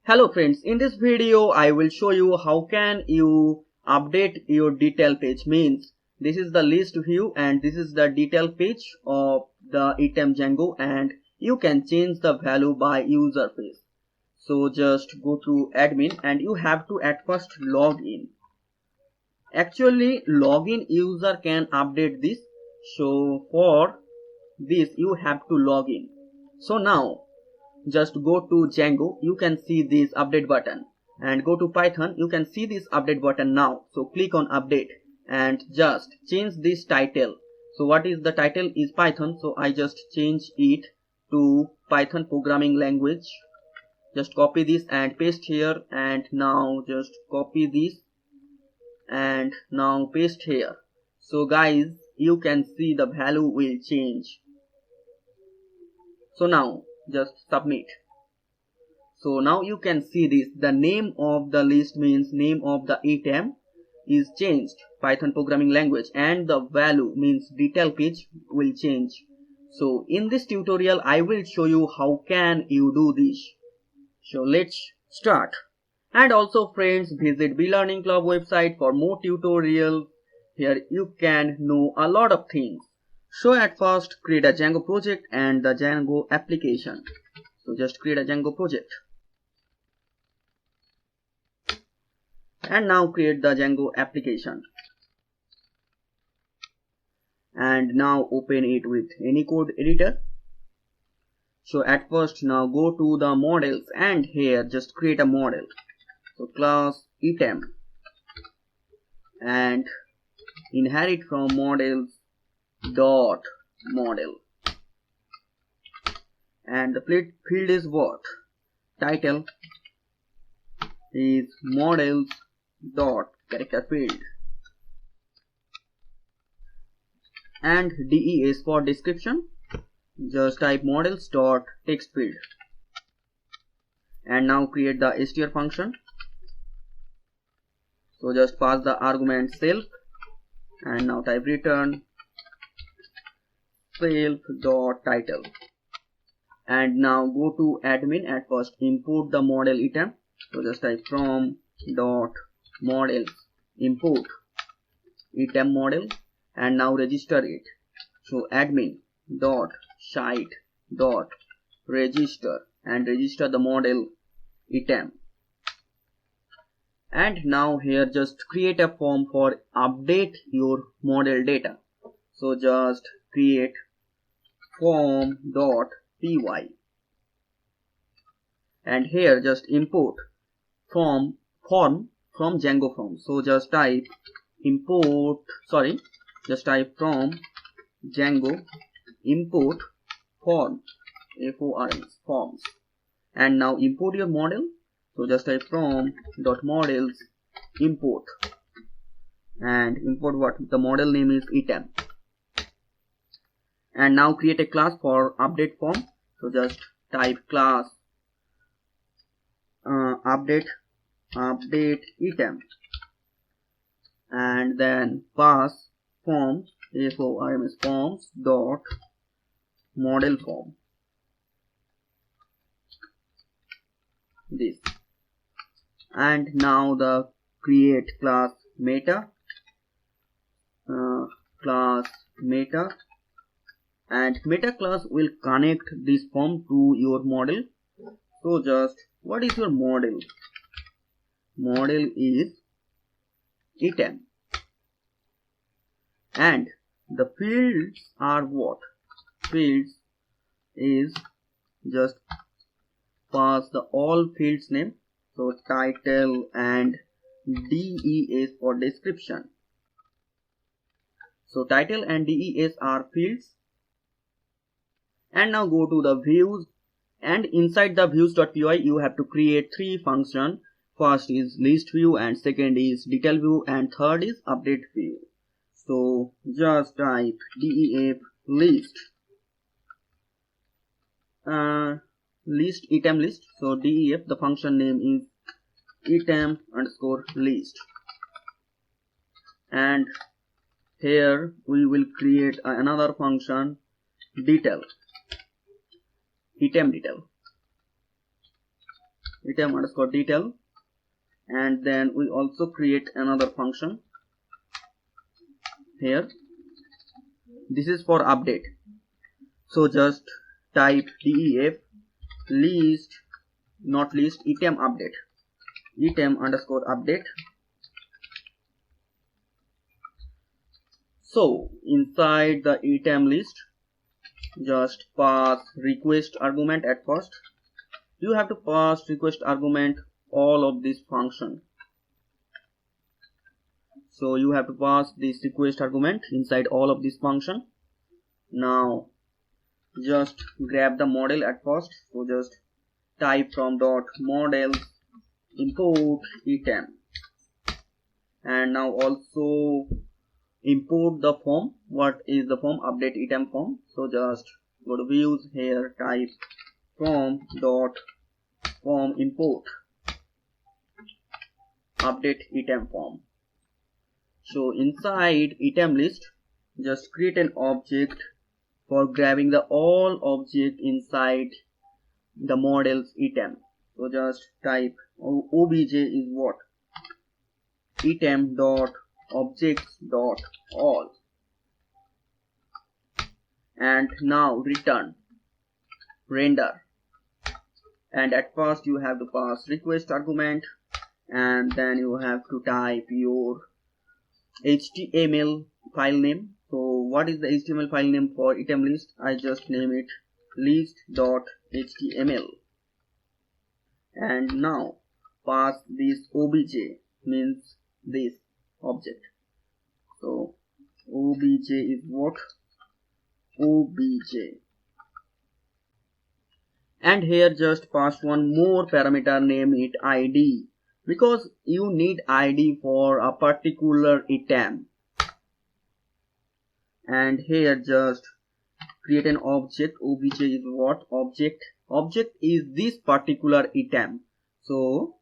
Hello friends, in this video I will show you how can you update your detail page. Means this is the list view and this is the detail page of the item Django, and you can change the value by user page. So just go to admin and you have to at first log in. Actually login user can update this, so for this you have to log in. So now just go to Django, you can see this update button, and go to Python, you can see this update button now. So click on update and just change this title. So what is the title is Python, so I just change it to Python programming language. Just copy this and paste here, and now just copy this and now paste here. So guys, you can see the value will change. So now just submit. So now you can see this, the name of the list means name of the item is changed, Python programming language, and the value means detail page will change. So in this tutorial I will show you how can you do this. So let's start. And also friends, visit Blearning Club website for more tutorials. Here you can know a lot of things. So at first create a Django project and the Django application. So just create a Django project. And now create the Django application. And now open it with any code editor. So at first now go to the models and here just create a model. So class item and inherit from models dot model, and the field is what? Title is models dot character field, and DES for description, just type models dot text field. And now create the str function. So just pass the argument self and now type return self dot title. And now go to admin, at first import the model item. So just type from dot models import item model and now register it. So admin dot site dot register and register the model item. And now here just create a form for update your model data. So just create form dot py and here just import form from Django form. So just type import, just type from Django import form, forms, and now import your model. So just type from dot models import and import what? The model name is item. And now create a class for update form. So just type class update item and then pass forms forms dot model form, this. And now the create class meta and meta class will connect this form to your model. So just what is your model? Model is item, and the fields are what? Fields is just pass the all fields name. So title and DES for description. So title and DES are fields. And now go to the views, and inside the views.py you have to create three functions. First is list view, and second is detail view, and third is update view. So just type def list list item list. So def, the function name is item underscore list, and here we will create another function detail, item detail, item underscore detail, and then we also create another function here. This is for update, so just type def list, not list, item update, item underscore update. So inside the item list, just pass request argument. At first you have to pass request argument all of this function, so you have to pass this request argument inside all of this function. Now just grab the model at first, so just type from dot model import item, and now also import the form. What is the form? Update item form. So just go to views, here type from dot form import update item form. So inside item list, just create an object for grabbing the all object inside the model's item. So just type obj is what? Item dot objects dot all, and now return render. And at first you have to pass request argument, and then you have to type your HTML file name. So what is the HTML file name for item list? I just name it list.html, and now pass this obj, means this object. So obj is what? Obj. And here just pass one more parameter, name it id, because you need id for a particular item. And here just create an object. Obj is what? Object. Object is this particular item. So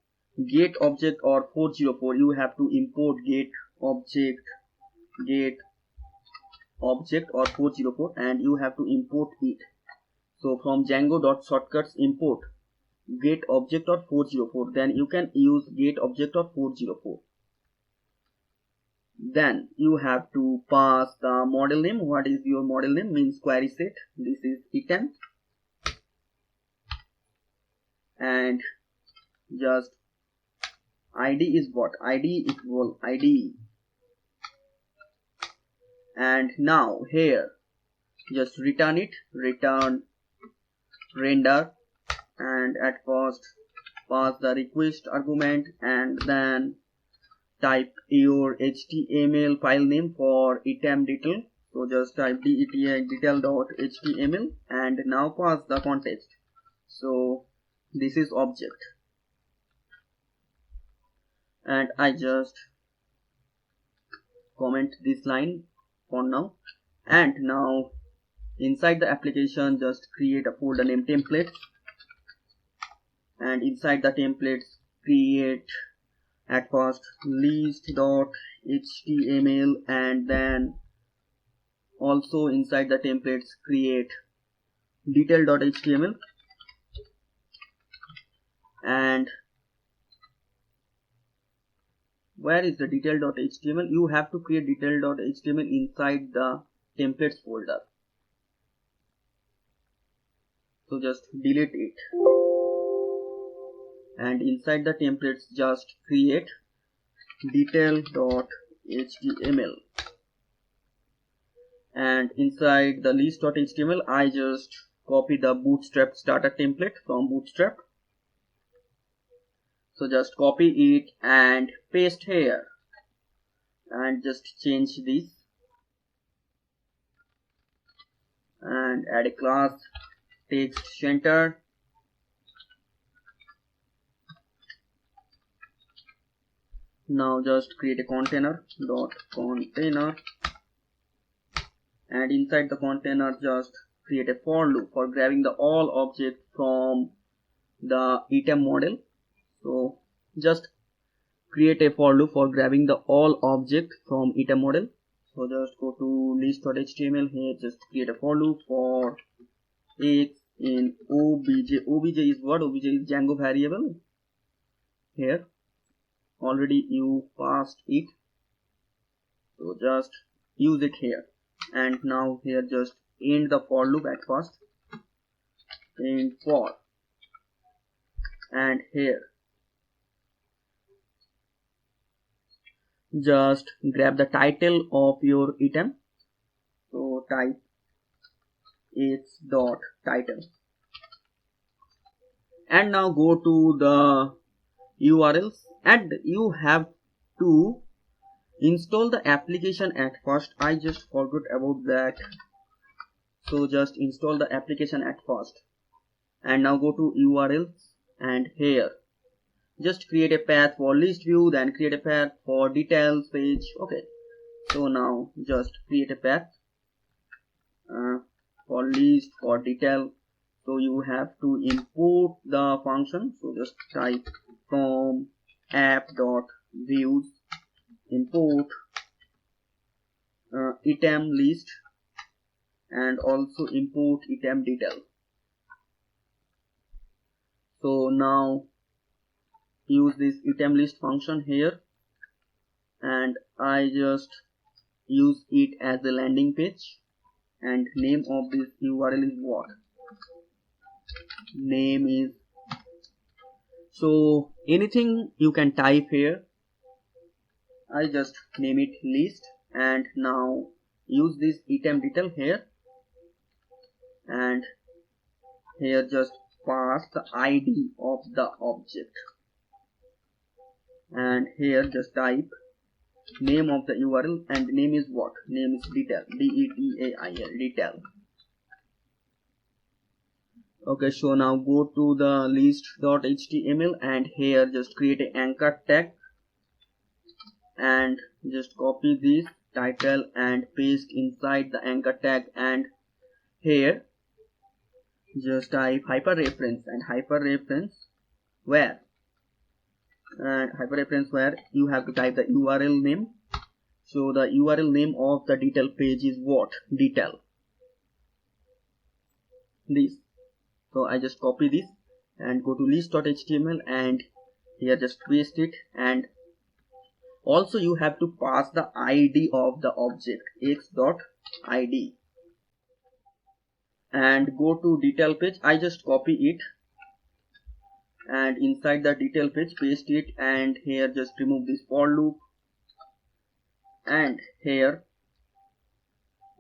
get object or 404, you have to import get object or 404, and you have to import it. So from Django.shortcuts import get object or 404, then you can use get object or 404. Then you have to pass the model name. What is your model name? Means query set. This is item, and just id is what? Id equal id. And now here just return it, return render, and at first pass the request argument, and then type your HTML file name for item detail. So just type detail.html, and now pass the context. So this is object, and I just comment this line for now. And now inside the application just create a folder named templates, and inside the templates create at first list.html, and then also inside the templates create detail.html, and where is the detail.html? You have to create detail.html inside the templates folder. So just delete it, and inside the templates just create detail.html, and inside the list.html I just copy the bootstrap starter template from bootstrap. So just copy it and paste here, and just change this and add a class text center. Now just create a container and inside the container just create a for loop for grabbing the all object from the item model. So just create a for loop for grabbing the all object from item model. So just go to list.html, here just create a for loop for x in obj. Obj is what? Obj is Django variable. here. Already you passed it, so just use it here. And now here just end the for loop at first, end for, and here just grab the title of your item, so type its dot title, and now go to the URLs, and you have to install the application at first. I just forgot about that, so just install the application at first. And now go to URLs, and here just create a path for list view, then create a path for details page. Okay, so now just create a path for list, for detail. So you have to import the function, so just type from app.views import item list, and also import item detail. So now use this item list function here, and I just use it as a landing page, and name of this URL is what? Name is, so anything you can type here. I just name it list, and now use this item detail here, and here just pass the ID of the object, and here just type name of the URL, and name is what? Name is detail, detail, detail. Okay, so now go to the list.html, and here just create an anchor tag, and just copy this title and paste inside the anchor tag, and here just type hyperreference, and hyperreference where? And hyperreference where you have to type the URL name. So the URL name of the detail page is what? Detail. This. So I just copy this and go to list.html, and here just paste it, and also you have to pass the ID of the object, x.id, and go to detail page. I just copy it, and inside the detail page paste it, and here just remove this for loop, and here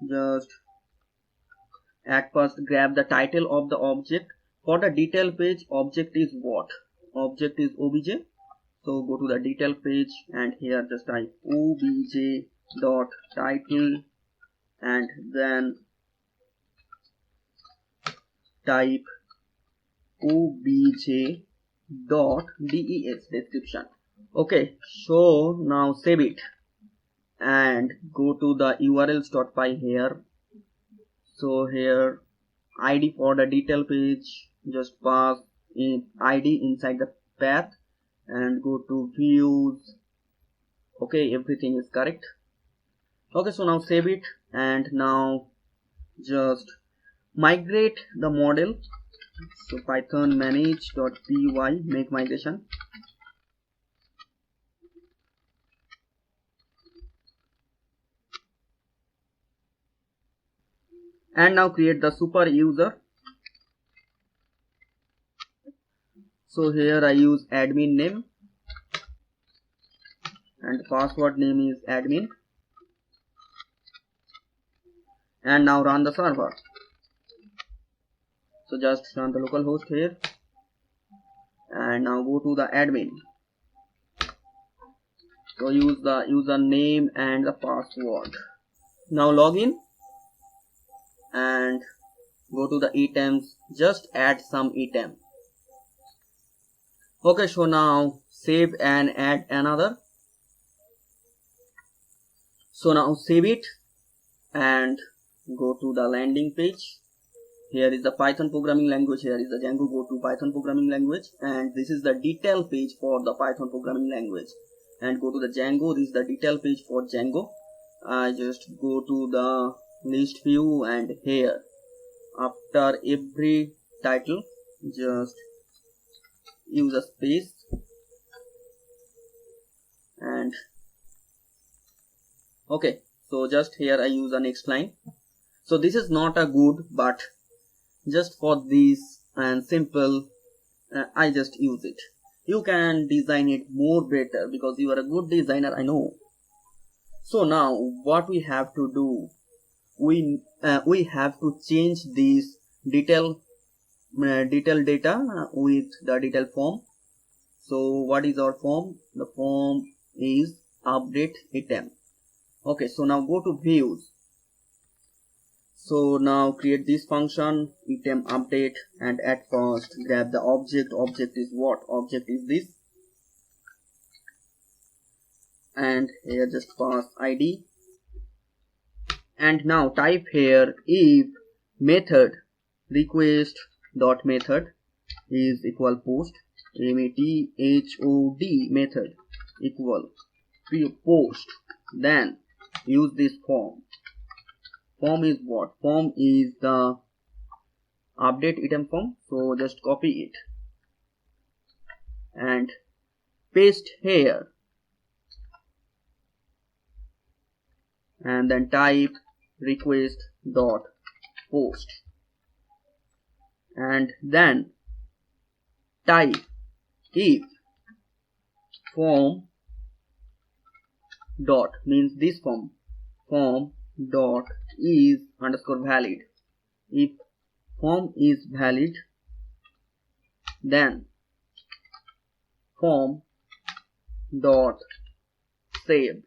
just at first grab the title of the object. For the detail page, object is what? Object is obj. So go to the detail page, and here just type obj dot title, and then type obj dot des description. Okay, so now save it and go to the urls.py here. So here ID for the detail page, just pass in ID inside the path and go to views. Okay, everything is correct. Okay, so now save it, and now just migrate the model. So python manage.py make migration, and now create the super user. So here I use admin name, and password name is admin, and now run the server. So just run the localhost here, and now go to the admin. So use the username and the password. Now log in and go to the items, just add some item. Okay, so now save and add another. So now save it and go to the landing page. Here is the Python programming language, here is the Django. Go to Python programming language, and this is the detail page for the Python programming language, and go to the Django. This is the detail page for Django. I just go to the list view, and here after every title just use a space, Okay, so just here I use a next line. So this is not a good, but just for this and simple, I just use it. You can design it more better because you are a good designer, I know. So now what we have to do, we have to change this detail data with the detail form. So what is our form? The form is update item. Okay, so now go to views. So now create this function item update, and at first grab the object. Object is what? Object is this, and here just pass id, and now type here if method request dot method is equal post, method equal post, then use this form. Form is what? Form is the update item form. So just copy it and paste here, and then type request dot post, and then type if form dot means this form dot is underscore valid. If form is valid, then form dot save,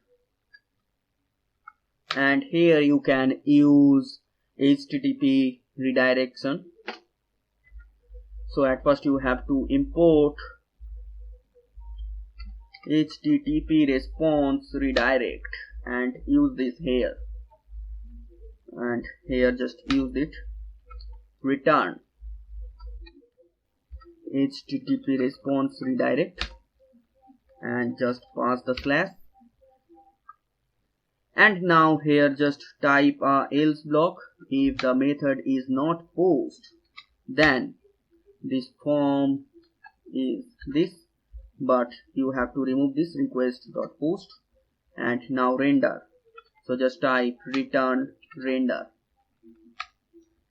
and here you can use HTTP redirection. So at first you have to import HTTP response redirect and use this here, and here just use it, return HTTP response redirect, and just pass the slash, and now here just type a else block. If the method is not post, then this form is this, but you have to remove this request.post, and now render. So just type return render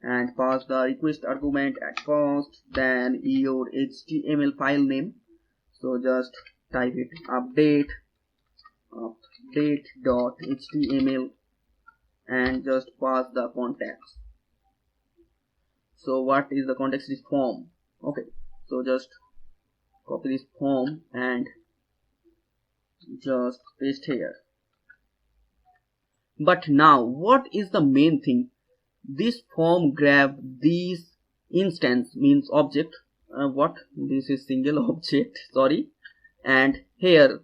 and pass the request argument at first, then your HTML file name. So just type it update.html and just pass the context. So what is the context? Is form. Okay, so just copy this form and just paste here. But now what is the main thing? This form grab this instance means object, what this is single object, sorry, and here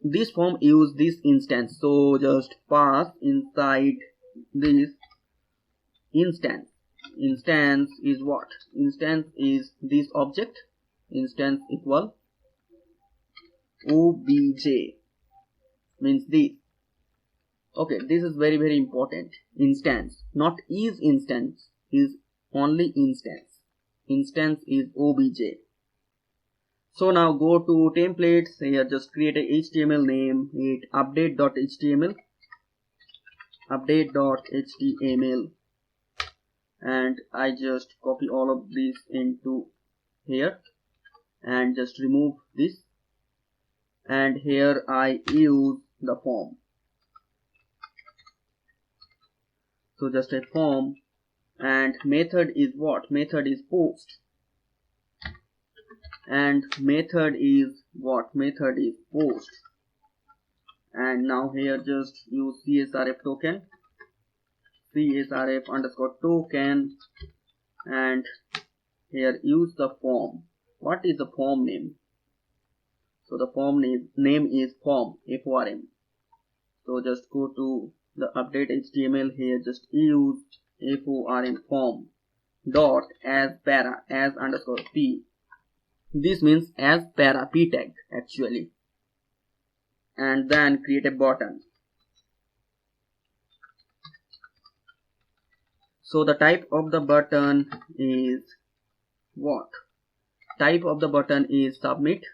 this form use this instance. So just pass inside this instance. Instance is what? Instance is this object, instance equal obj means this. Okay, this is very important. Instance, not is instance, is only instance. Instance is obj. So now go to templates. Here just create a HTML name, it update.html, and I just copy all of this into here and just remove this, and here I use the form. So just a form, and method is what? Method is post, and method is what? Method is post, and now here just use csrf token, csrf underscore token, and here use the form. What is the form name? So the form name is form, form. So just go to the update HTML, here just use form dot as para, as underscore p. This means as para, p tag actually, and then create a button. So the type of the button is what? Type of the button is submit.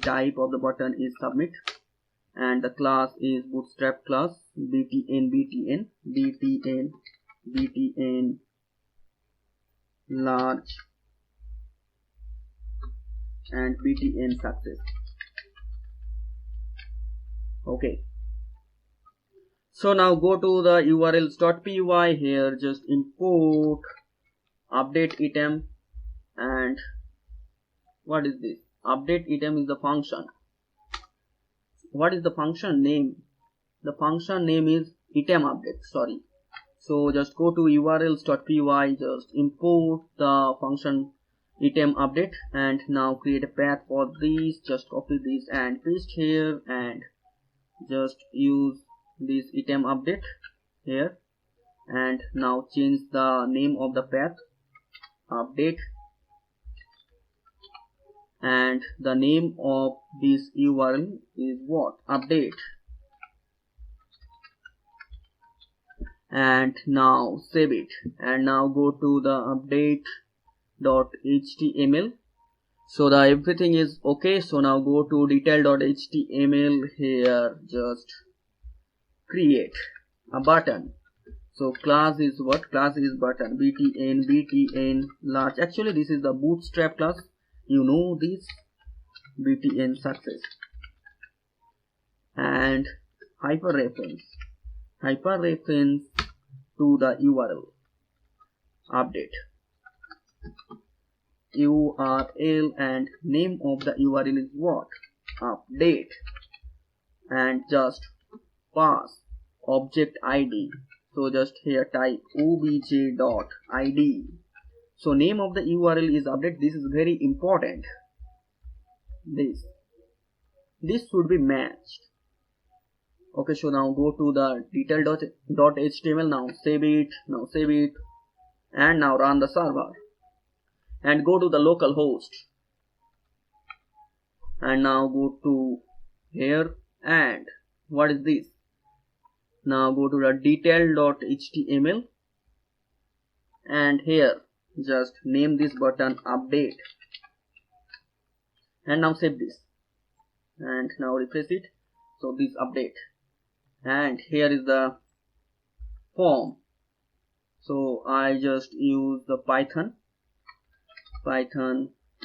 Type of the button is submit, and the class is bootstrap class, btn large and btn success. Okay, so now go to the urls.py. Here just import update item, and what is this? Update item is the function. What is the function name? The function name is item update, sorry. So just go to urls.py, just import the function item update, and now create a path for this. Just copy this and paste here, and just use this item update here, and now change the name of the path update, and the name of this URL is what? Update. And now save it, and now go to the update.html. so the everything is okay. So now go to detail.html. here just create a button. So class is what? Class is button, btn large. Actually this is the bootstrap class, you know this, btn success, and hyperreference to the URL update, URL, and name of the URL is what? Update, and just pass object ID. So just here type obj.id. so name of the URL is update. This is very important. This should be matched. Okay, so now go to the detail.html. now save it, and now run the server, and go to the local host, and now go to here, and what is this? Now go to the detail.html, and here just name this button update, and now save this, and now refresh it. So this update, and here is the form. So I just use the Python,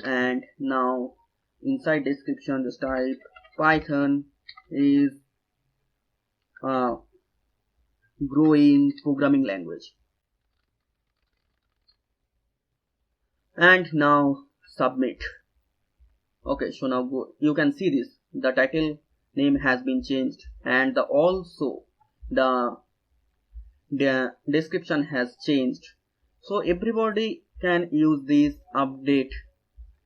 and now inside description just type Python is growing programming language, and now submit. Okay, so now go, you can see this, the title name has been changed, and also the description has changed. So everybody can use this update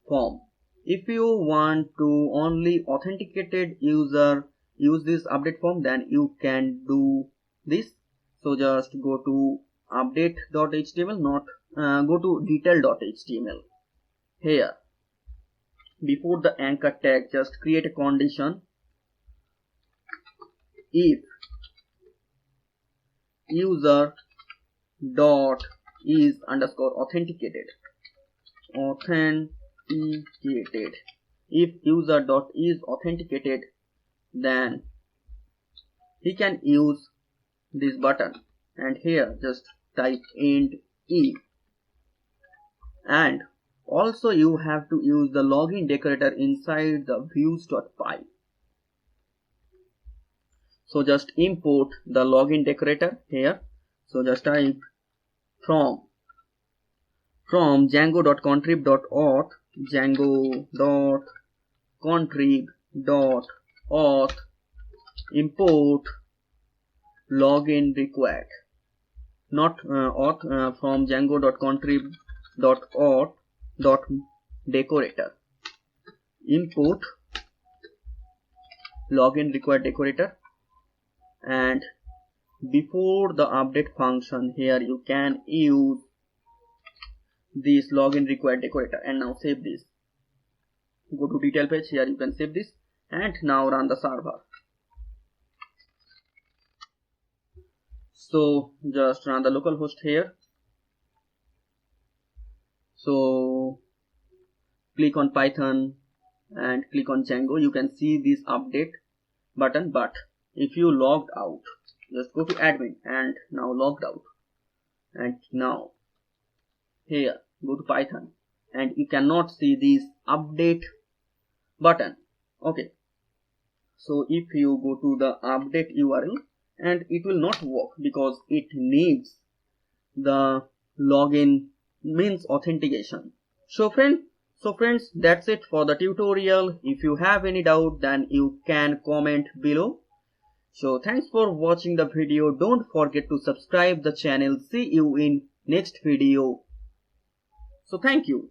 form. If you want to only authenticated user use this update form, then you can do this. So just go to update.html, not go to detail.html. here before the anchor tag just create a condition. If user dot is underscore authenticated, if user dot is authenticated, then he can use this button, and here just type int e, and also you have to use the login decorator inside the views.py. so just import the login decorator here. So just type from django.contrib.auth, django.contrib.auth, import login required, not auth, from django.contrib.auth.decorator, import login required decorator, and before the update function here you can use this login required decorator, and now save this. Go to detail page, here you can save this, and now run the server. So just run the localhost here. So click on Python and click on Django. You can see this update button, but if you logged out, just go to admin and now logged out, and now here go to Python, and you cannot see this update button. Okay, so if you go to the update URL, and it will not work because it needs the login, means authentication. So friends, that's it for the tutorial. If you have any doubt, then you can comment below. So thanks for watching the video. Don't forget to subscribe the channel. See you in next video. So thank you.